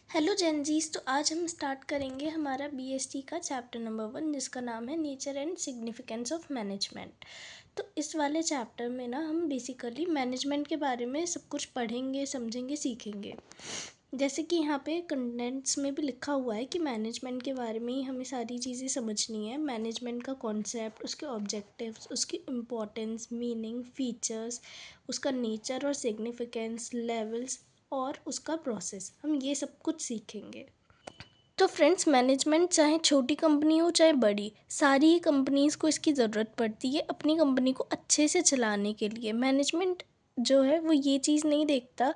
Hello Gen Zs. तो आज हम स्टार्ट करेंगे हमारा बीएसटी का चैप्टर नंबर 1 जिसका नाम है nature and significance of management. तो इस वाले चैप्टर में ना हम बेसिकली मैनेजमेंट के बारे में सब कुछ पढ़ेंगे, समझेंगे, सीखेंगे। जैसे कि यहाँ पे कंटेंट्स में भी लिखा हुआ है कि मैनेजमेंट के बारे में ही हमें सारी चीज़ें समझनी है। मैनेजमेंट का कॉन्सेप्ट, उसके ऑब्जेक्टिव्स, उसकी इम्पोर्टेंस, मीनिंग, फीचर्स, उसका नेचर और सिग्निफिकेंस, लेवल्स और उसका प्रोसेस, हम ये सब कुछ सीखेंगे। तो फ्रेंड्स, मैनेजमेंट चाहे छोटी कंपनी हो चाहे बड़ी, सारी ही कंपनीज़ को इसकी ज़रूरत पड़ती है अपनी कंपनी को अच्छे से चलाने के लिए। मैनेजमेंट जो है वो ये चीज़ नहीं देखता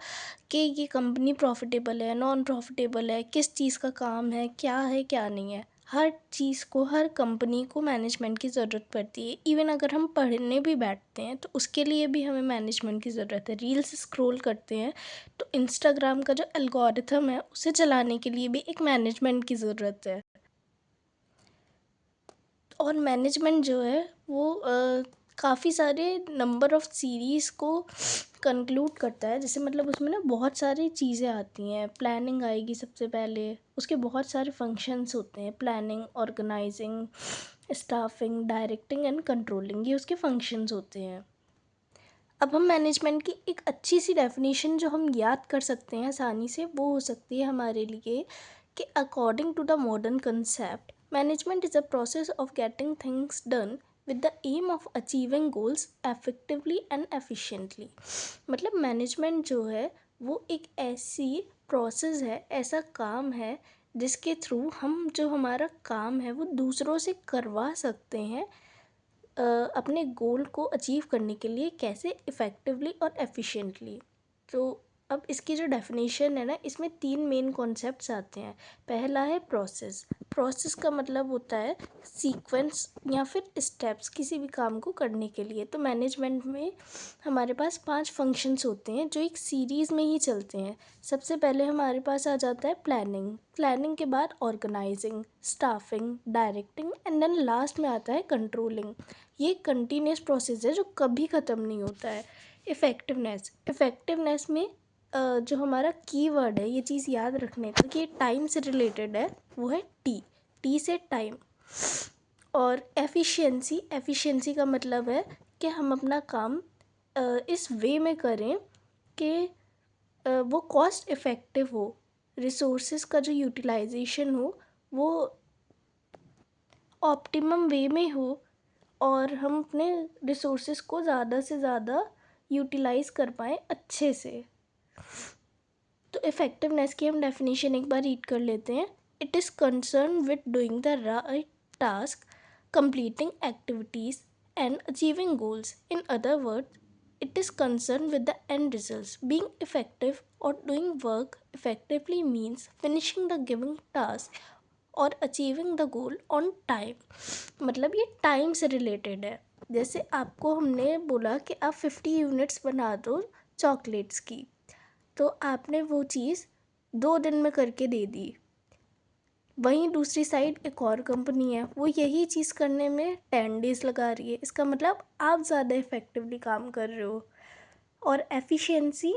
कि ये कंपनी प्रॉफिटेबल है, नॉन प्रॉफिटेबल है, किस चीज़ का काम है, क्या नहीं है। हर चीज़ को, हर कंपनी को मैनेजमेंट की ज़रूरत पड़ती है। इवन अगर हम पढ़ने भी बैठते हैं तो उसके लिए भी हमें मैनेजमेंट की ज़रूरत है। रील्स स्क्रॉल करते हैं तो इंस्टाग्राम का जो एल्गोरिथम है उसे चलाने के लिए भी एक मैनेजमेंट की ज़रूरत है। और मैनेजमेंट जो है वो काफ़ी सारे नंबर ऑफ़ सीरीज़ को कंक्लूड करता है। जैसे मतलब उसमें ना बहुत सारी चीज़ें आती हैं। प्लानिंग आएगी सबसे पहले, उसके बहुत सारे फंक्शंस होते हैं। Planning, organising, staffing, directing and controlling, ये उसके फंक्शंस होते हैं। अब हम मैनेजमेंट की एक अच्छी सी डेफिनेशन जो हम याद कर सकते हैं आसानी से, वो हो सकती है हमारे लिए कि according to the modern concept, management is a process of getting things done with the aim of achieving goals effectively and efficiently. मतलब मैनेजमेंट जो है वो एक ऐसी प्रोसेस है, ऐसा काम है जिसके थ्रू हम जो हमारा काम है वो दूसरों से करवा सकते हैं अपने गोल को अचीव करने के लिए, कैसे इफ़ेक्टिवली और एफिशिएंटली। तो अब इसकी जो डेफिनेशन है ना, इसमें 3 मेन कॉन्सेप्ट्स आते हैं। पहला है प्रोसेस। प्रोसेस का मतलब होता है सीक्वेंस या फिर स्टेप्स किसी भी काम को करने के लिए। तो मैनेजमेंट में हमारे पास 5 फंक्शंस होते हैं जो एक सीरीज़ में ही चलते हैं। सबसे पहले हमारे पास आ जाता है प्लानिंग। प्लानिंग के बाद organising, staffing, directing and then last में आता है कंट्रोलिंग। ये कंटिन्यूस प्रोसेस है जो कभी ख़त्म नहीं होता है। इफ़ेक्टिवनेस में जो हमारा कीवर्ड है, ये चीज़ याद रखने का कि ये टाइम से रिलेटेड है, वो है टी से टाइम। और एफिशिएंसी का मतलब है कि हम अपना काम इस वे में करें कि वो कॉस्ट इफ़ेक्टिव हो, रिसोर्सेज का जो यूटिलाइजेशन हो वो ऑप्टिमम वे में हो और हम अपने रिसोर्सेज को ज़्यादा से ज़्यादा यूटिलाइज़ कर पाएँ अच्छे से। तो इफ़ेक्टिवनेस की हम डेफिनेशन एक बार रीड कर लेते हैं। It is concern with doing the right task, completing activities and achieving goals. In other words, it is concerned with the end results. Being effective or doing work effectively means finishing the given task और achieving the goal on time. मतलब ये time से related है। जैसे आपको हमने बोला कि आप 50 यूनिट्स बना दो चॉकलेट्स की, तो आपने वो चीज़ 2 दिन में करके दे दी। वहीं दूसरी साइड एक और कंपनी है, वो यही चीज़ करने में 10 डेज़ लगा रही है। इसका मतलब आप ज़्यादा इफ़ेक्टिवली काम कर रहे हो। और efficiency,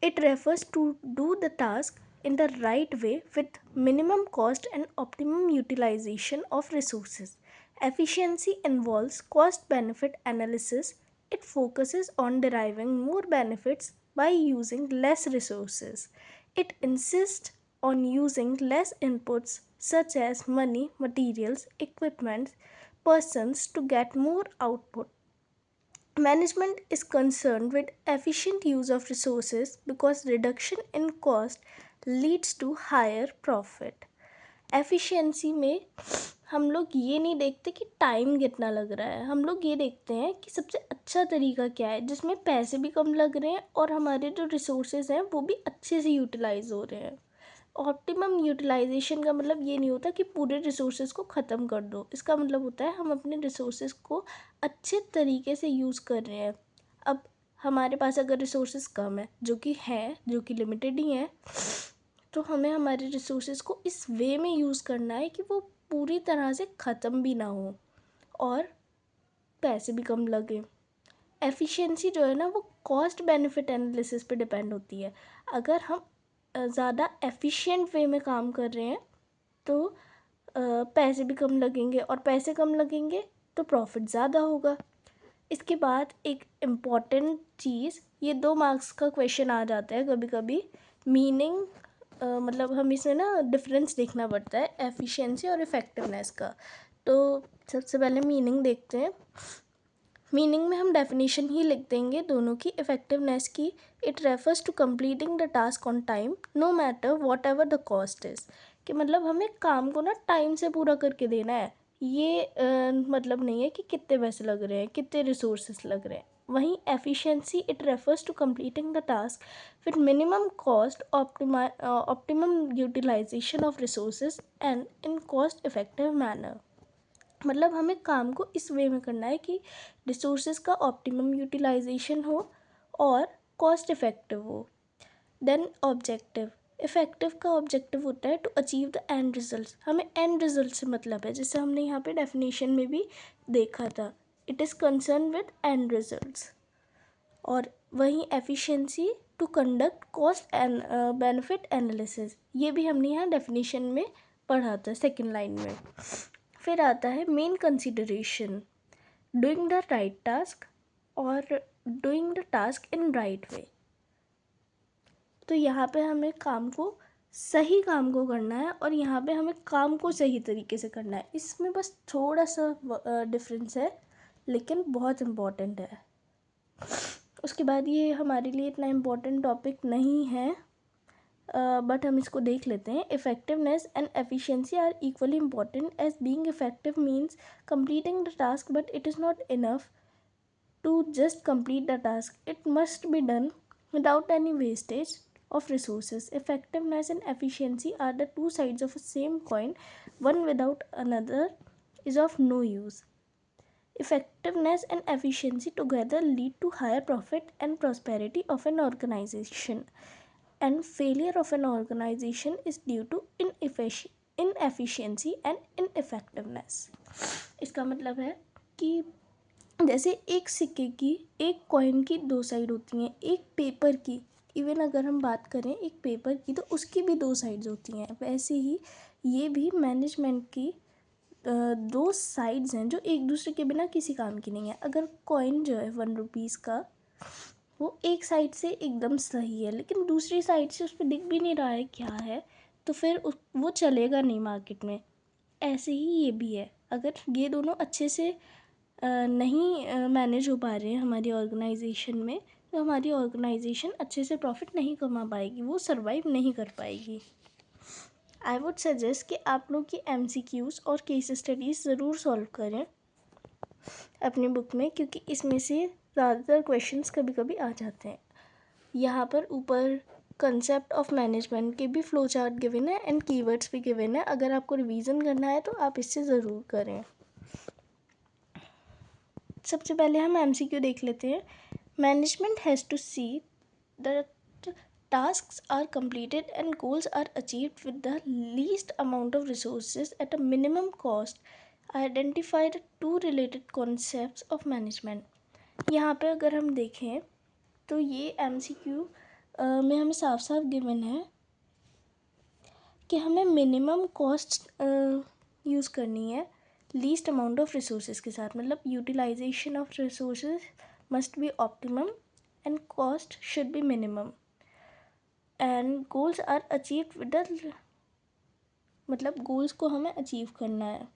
it refers to do the task in the right way with minimum cost and optimum utilization of resources. Efficiency involves cost benefit analysis. It focuses on deriving more benefits by using less resources. It insists on using less inputs such as money, materials, equipment, persons to get more output. Management is concerned with efficient use of resources because reduction in cost leads to higher profit. Efficiency में हम लोग ये नहीं देखते कि time कितना लग रहा है, हम लोग ये देखते हैं कि सबसे अच्छा तरीका क्या है जिसमें पैसे भी कम लग रहे हैं और हमारे जो रिसोर्सेज हैं वो भी अच्छे से यूटिलाइज हो रहे हैं। ऑप्टिमम यूटिलाइजेशन का मतलब ये नहीं होता कि पूरे रिसोर्सेज को ख़त्म कर दो। इसका मतलब होता है हम अपने रिसोर्सेज को अच्छे तरीके से यूज़ कर रहे हैं। अब हमारे पास अगर रिसोर्सेज कम है, जो कि लिमिटेड ही हैं, तो हमें हमारे रिसोर्सेज को इस वे में यूज़ करना है कि वो पूरी तरह से ख़त्म भी ना हो और पैसे भी कम लगे। एफिशिएंसी जो है ना वो कॉस्ट बेनिफिट एनालिसिस पे डिपेंड होती है। अगर हम ज़्यादा एफिशिएंट वे में काम कर रहे हैं तो पैसे भी कम लगेंगे, और पैसे कम लगेंगे तो प्रॉफिट ज़्यादा होगा। इसके बाद एक इम्पॉर्टेंट चीज़, ये 2 मार्क्स का क्वेश्चन आ जाता है कभी कभी, मीनिंग मतलब हम इसमें ना डिफरेंस देखना पड़ता है एफिशिएंसी और इफ़ेक्टिवनेस का। तो सबसे पहले मीनिंग देखते हैं। मीनिंग में हम डेफिनेशन ही लिख देंगे दोनों की। इफ़ेक्टिवनेस की, it refers to completing the task on time no matter what ever the cost is, कि मतलब हमें काम को ना टाइम से पूरा करके देना है। ये मतलब नहीं है कि कितने पैसे लग रहे हैं, कितने रिसोर्सेस लग रहे हैं। वहीं efficiency, it refers to completing the task with minimum cost, optimum utilisation of resources and in cost effective manner. मतलब हमें काम को इस वे में करना है कि रिसोर्सेज का ऑप्टिमम यूटिलाइजेशन हो और कॉस्ट इफेक्टिव हो। देन ऑब्जेक्टिव, इफेक्टिव का ऑब्जेक्टिव होता है to achieve the end result. हमें एंड रिजल्ट से मतलब है, जैसे हमने यहाँ पे डेफिनेशन में भी देखा था, it is concern with end results. और वहीं efficiency to conduct cost and benefit analysis, ये भी हमने यहाँ डेफिनेशन में पढ़ा था सेकेंड लाइन में। फिर आता है main consideration, doing the right task और doing the task in right way. तो यहाँ पे हमें सही काम को करना है, और यहाँ पे हमें काम को सही तरीके से करना है। इसमें बस थोड़ा सा डिफरेंस है, लेकिन बहुत इम्पॉर्टेंट है। उसके बाद ये हमारे लिए इतना इम्पॉर्टेंट टॉपिक नहीं है, बट हम इसको देख लेते हैं। Effectiveness and efficiency are equally important, as being effective means completing the task, but it is not enough to just complete the task. It must be done without any wastage of resources. Effectiveness and efficiency are the two sides of a same coin. One without another is of no use. Effectiveness and efficiency together lead to higher profit and prosperity of an organization. And failure of an organization is due to inefficiency and ineffectiveness. इसका मतलब है कि जैसे एक सिक्के की, एक coin की 2 साइड होती हैं, एक पेपर की, इवन अगर हम बात करें एक पेपर की, तो उसकी भी 2 साइड्स होती हैं। वैसे ही ये भी मैनेजमेंट की 2 साइड्स हैं जो एक दूसरे के बिना किसी काम की नहीं है। अगर कॉइन जो है 1 रुपीज़ का, वो एक साइड से एकदम सही है, लेकिन दूसरी साइड से उस पर दिख भी नहीं रहा है क्या है, तो फिर वो चलेगा नहीं मार्केट में। ऐसे ही ये भी है, अगर ये दोनों अच्छे से नहीं मैनेज हो पा रहे हैं हमारी ऑर्गेनाइजेशन में, तो हमारी ऑर्गेनाइजेशन अच्छे से प्रॉफिट नहीं कमा पाएगी, वो सर्वाइव नहीं कर पाएगी। आई वुड सजेस्ट कि आप लोग की MCQs और केस स्टडीज़ ज़रूर सॉल्व करें अपनी बुक में, क्योंकि इसमें से ज़्यादातर क्वेश्चंस कभी कभी आ जाते हैं। यहाँ पर ऊपर कंसेप्ट ऑफ मैनेजमेंट के भी फ्लो चार्ट गिवन है एंड कीवर्ड्स भी गिवन है। अगर आपको रिवीजन करना है तो आप इससे ज़रूर करें। सबसे पहले हम MCQ देख लेते हैं। Management has to see that tasks are completed and goals are achieved with the least amount of resources at a minimum cost. Identify the two related concepts of management. यहाँ पे अगर हम देखें तो ये MCQ में हमें साफ साफ गिवन है कि हमें मिनिमम कॉस्ट यूज़ करनी है लीस्ट अमाउंट ऑफ रिसोर्सेज के साथ। मतलब utilization of resources must be optimum and cost should be minimum and goals are achieved with the, मतलब गोल्स को हमें अचीव करना है।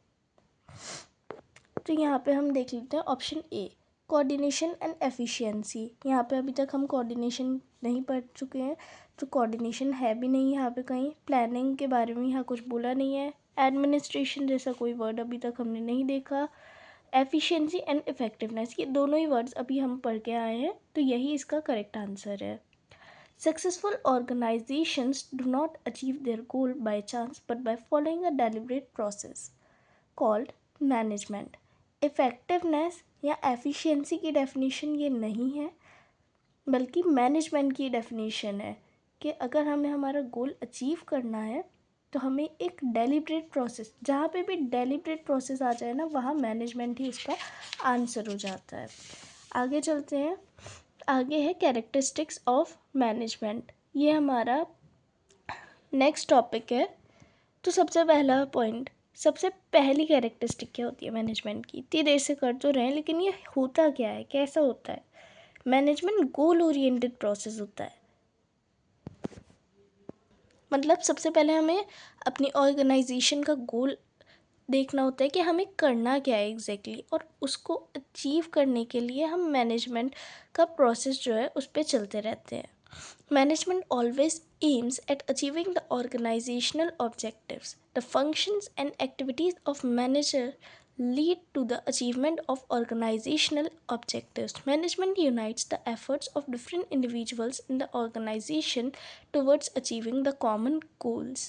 तो यहाँ पे हम देख लेते हैं option A, coordination and efficiency. यहाँ पे अभी तक हम कोऑर्डिनेशन नहीं पढ़ चुके हैं, तो कोऑर्डिनेशन है भी नहीं यहाँ पे कहीं। प्लानिंग के बारे में यहाँ कुछ बोला नहीं है। एडमिनिस्ट्रेशन जैसा कोई वर्ड अभी तक हमने नहीं देखा। एफिशिएंसी एंड इफेक्टिवनेस, ये दोनों ही वर्ड्स अभी हम पढ़ के आए हैं, तो यही इसका करेक्ट आंसर है। Successful organizations do not achieve their goal by chance but by following a deliberate process called management. Effectiveness या efficiency की definition ये नहीं है, बल्कि मैनेजमेंट की डेफिनेशन है कि अगर हमें हमारा गोल अचीव करना है तो हमें एक डेलिब्रेट प्रोसेस, जहाँ पे भी डेलिब्रेट प्रोसेस आ जाए ना, वहाँ मैनेजमेंट ही उसका आंसर हो जाता है। आगे चलते हैं। आगे है कैरेक्टरिस्टिक्स ऑफ मैनेजमेंट। ये हमारा नेक्स्ट टॉपिक है, तो सबसे पहला पॉइंट, सबसे पहली कैरेक्टरिस्टिक क्या होती है मैनेजमेंट की? इतनी देर से कर तो रहे हैं, लेकिन ये होता क्या है, कैसा होता है? मैनेजमेंट गोल ओरिएंटेड प्रोसेस होता है। मतलब सबसे पहले हमें अपनी ऑर्गेनाइजेशन का गोल देखना होता है कि हमें करना क्या है एग्जैक्टली, और उसको अचीव करने के लिए हम मैनेजमेंट का प्रोसेस जो है उस पर चलते रहते हैं। Management always aims at achieving the organizational objectives. The functions and activities of manager lead to the achievement of organizational objectives. Management unites the efforts of different individuals in the organization towards achieving the common goals.